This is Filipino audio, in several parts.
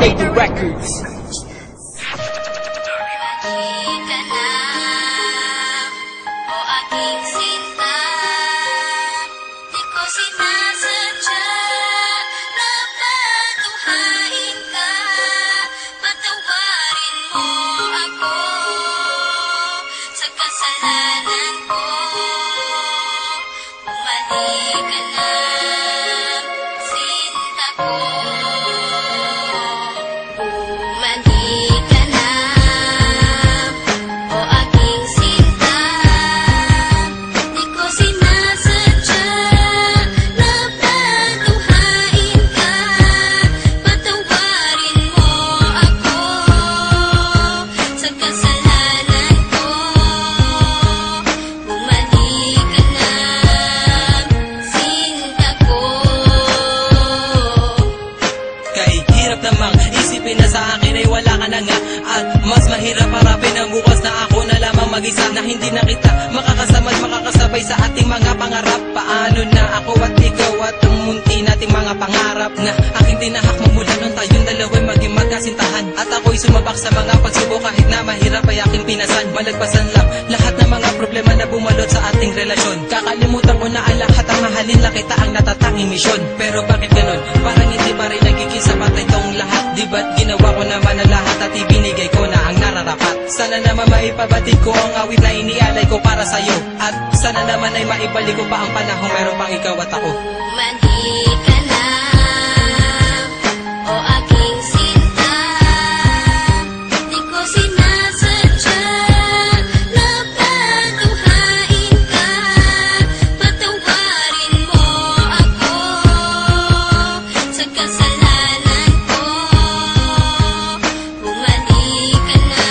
Lady Records. Isipin na sa akin ay wala ka na nga, at mas mahirap harapin ang bukas na ako na lamang mag-isa, na hindi na kita makakasama at makakasabay sa ating mga pangarap. Paano na ako at ikaw at ang munti nating mga pangarap na aking tinahak mula nung tayong dalawa'y maging magkasintahan. At ako'y sumabak sa mga pagsubok kahit na mahirap ay aking pinasan. Malagpasan lang lahat ng mga problema na bumalot sa ating relasyon. Kakalimutan ko na ang lahat, ang mahalin lang kita ang natatanging misyon. Pero bakit ganun? Parang hindi pa rin nagiging sapat itong lahat. Di ba't ginawa ko naman ang lahat at ibinigay ko na ang nararapat? Sana naman maipabatid ko ang awit na inialay ko para sa'yo, at sana naman ay maibalik ko pa ang panahon meron pang ikaw at ako. Mandi ka na, o aking sinta, di ko sinasadya na patuhain ka. Patawarin mo ako sa kasalanan ko. Bumalik ka na,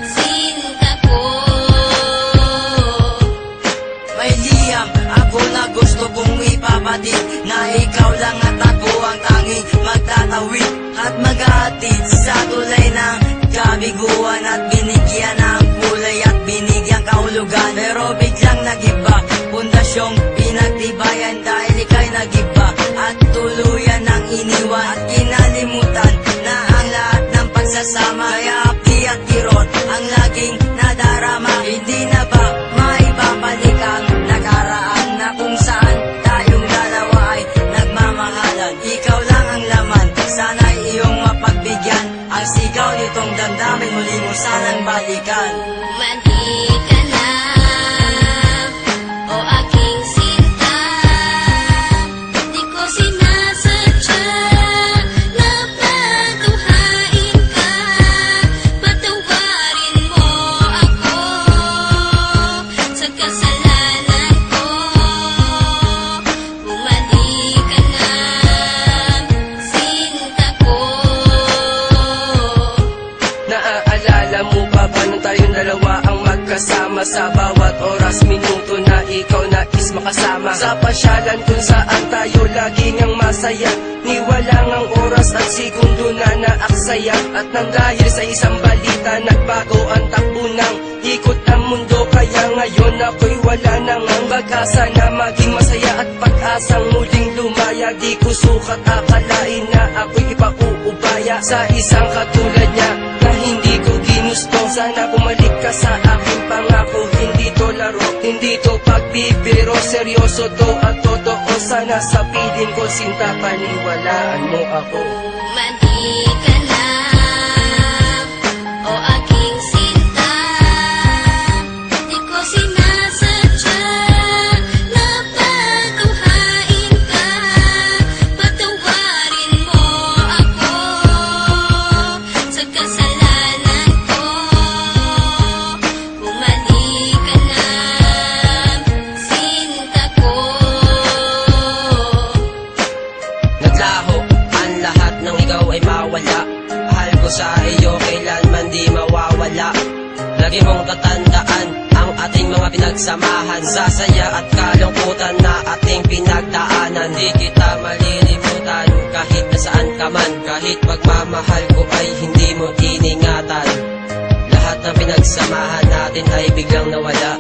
sinta ko. May liyam ako na gusto kong ipabatid, na ikaw lang at ako ang tanging magtatawid at maghahatid sa tulay ng kabiguan, at binigyan ng kulay at binigyang kahulugan. Pero biglang nagiba, pundasyong pinagtibayan dahil ika'y nagiba at tuluyan ng iniwan, at kinalimutan na ang lahat ng pagsasama. Kaya api at kirot ang laging nadarama. Hindi na ba maibabalik ang nakaraan na kung saan tayong dalawa ay nagmamahalan? Ikaw lang ang laman, sana'y iyong mapagbigyan ang sigaw nitong damdamin, muli mo sanang balikan. Mandi ka na, o aking sinta, di ko sinasadya na patuhain ka. Patawarin mo ako sa kasalanan ko. Bumalik ka na, sinta ko. Naaalala mo ba nung tayong dalawa ang magkasama sa bawat oras, minuto na ikaw nais makasama? Sa pasyalan kung saan tayo laging ang masaya, niwalang ang oras at segundo na naaksaya. At nang dahil sa isang balita, nagbago ang takbo ng ikot ang mundo. Kaya ngayon ako'y wala nang ang pag-asa na maging masaya at pag-asang muling lumaya. Di ko sukat akalain na ako'y ipauubaya sa isang katulad niya na hindi ko ginusto. Sana bumalik ka sa aking pangako, hindi to laro, hindi to pagbibiro, seryoso to at totoo. Sana sa piling ko, sinta, paniwalaan mo ako. Mandi ka na, o aking sinta, di ko sinasadya na patuhain ka. Patawarin mo ako sa kasalanan ko. Bumalik ka na, sinta ko. Naglaho ang lahat ng ikaw ay mawala. Mahal ko sa iyo kailanman di mawawala. Lagi mong tatandaan ang ating mga pinagsamahan, sa saya at kalungkutan na ating pinagdaanan. Di kita malilimutan kahit nasaan ka man, kahit pagmamahal ko ay hindi mo iningatan. Lahat ng pinagsamahan natin ay biglang nawala.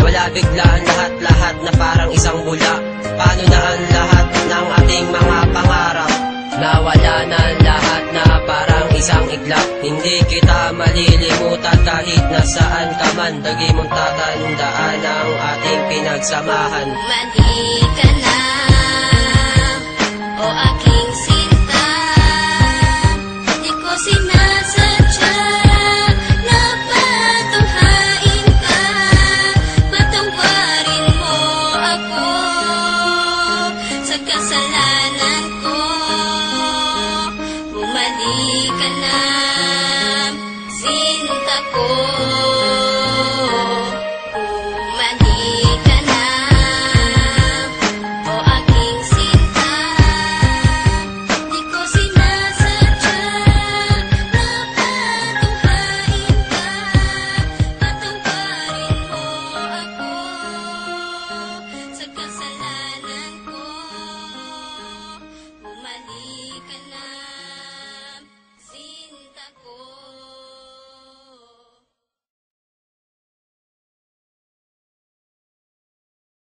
Nawala bigla ang lahat-lahat na parang isang bula. Paano na ang lahat ng ating mga pangarap? Nawala na lahat na parang isang iglap. Hindi kita malilimutan kahit nasaan ka man. Lagi mong tatandaan ang ating pinagsamahan. Mali ka na, o aking